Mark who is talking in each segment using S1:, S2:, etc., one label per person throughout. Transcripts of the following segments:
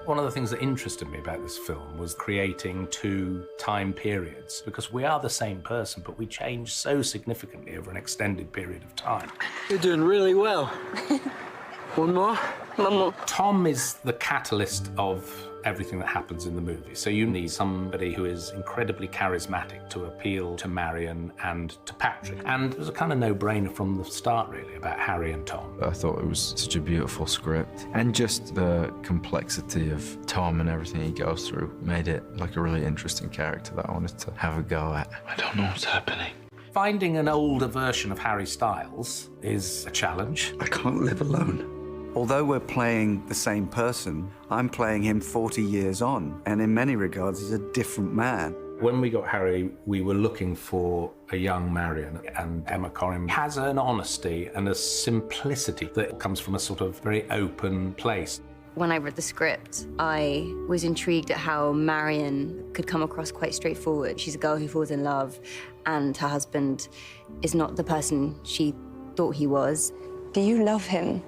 S1: One of the things that interested me about this film was creating two time periods, because we are the same person, but we change so significantly over an extended period of time.
S2: You're doing really well. One more?
S3: One more.
S1: Tom is the catalyst of everything that happens in the movie. So you need somebody who is incredibly charismatic to appeal to Marion and to Patrick. And it was a kind of no-brainer from the start, really, about Harry and Tom.
S4: I thought it was such a beautiful script. And just the complexity of Tom and everything he goes through made it like a really interesting character that I wanted to have a go at.
S2: I don't know what's happening.
S1: Finding an older version of Harry Styles is a challenge.
S2: I can't live alone.
S5: Although we're playing the same person, I'm playing him 40 years on, and in many regards, he's a different man.
S1: When we got Harry, we were looking for a young Marion, and Emma Corrin has an honesty and a simplicity that comes from a sort of very open place.
S3: When I read the script, I was intrigued at how Marion could come across quite straightforward. She's a girl who falls in love, and her husband is not the person she thought he was.
S6: Do you love him?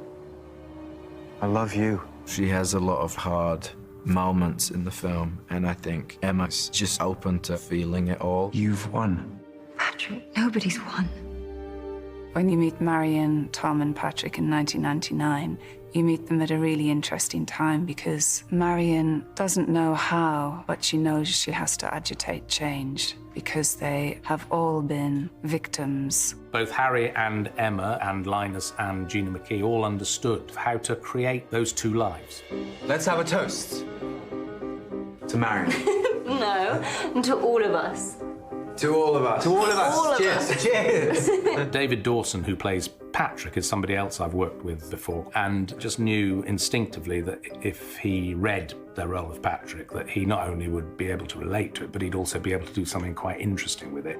S5: I love you.
S4: She has a lot of hard moments in the film, and I think Emma's just open to feeling it all.
S5: You've won.
S3: Patrick, nobody's won.
S7: When you meet Marion, Tom and Patrick in 1999, you meet them at a really interesting time because Marion doesn't know how, but she knows she has to agitate change because they have all been victims.
S1: Both Harry and Emma and Linus and Gina McKee all understood how to create those two lives.
S2: Let's have a toast. To Marion.
S3: No, and to all of us.
S2: To all of us. To all of us.
S3: All of
S2: Cheers.
S3: us.
S2: Cheers.
S1: David Dawson, who plays Patrick, is somebody else I've worked with before, and just knew instinctively that if he read the role of Patrick, that he not only would be able to relate to it, but he'd also be able to do something quite interesting with it.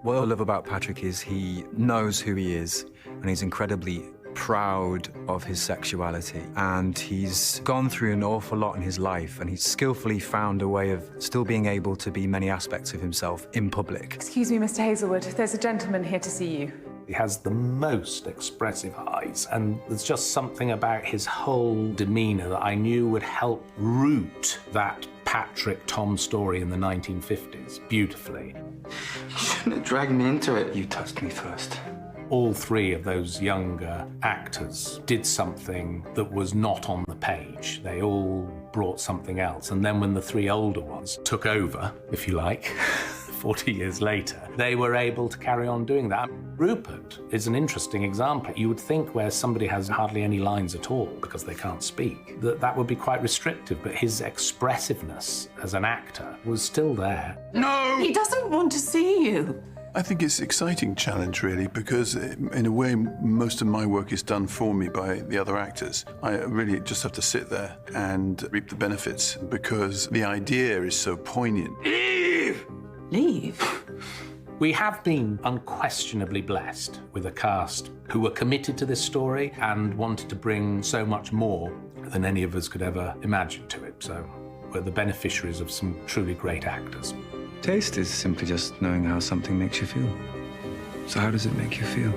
S5: What I love about Patrick is he knows who he is, and he's incredibly proud of his sexuality. And he's gone through an awful lot in his life, and he's skillfully found a way of still being able to be many aspects of himself in public.
S8: Excuse me, Mr. Hazelwood. There's a gentleman here to see you.
S1: He has the most expressive eyes, and there's just something about his whole demeanor that I knew would help root that Patrick-Tom story in the 1950s beautifully.
S2: You shouldn't have dragged me into it. You touched me first.
S1: All three of those younger actors did something that was not on the page. They all brought something else. And then when the three older ones took over, if you like, 40 years later, they were able to carry on doing that. Rupert is an interesting example. You would think where somebody has hardly any lines at all because they can't speak, that would be quite restrictive, but his expressiveness as an actor was still there.
S2: No!
S7: He doesn't want to see you.
S9: I think it's an exciting challenge, really, because in a way, most of my work is done for me by the other actors. I really just have to sit there and reap the benefits because the idea is so poignant.
S7: Leave?
S1: We have been unquestionably blessed with a cast who were committed to this story and wanted to bring so much more than any of us could ever imagine to it. So we're the beneficiaries of some truly great actors.
S5: Taste is simply just knowing how something makes you feel. So how does it make you feel?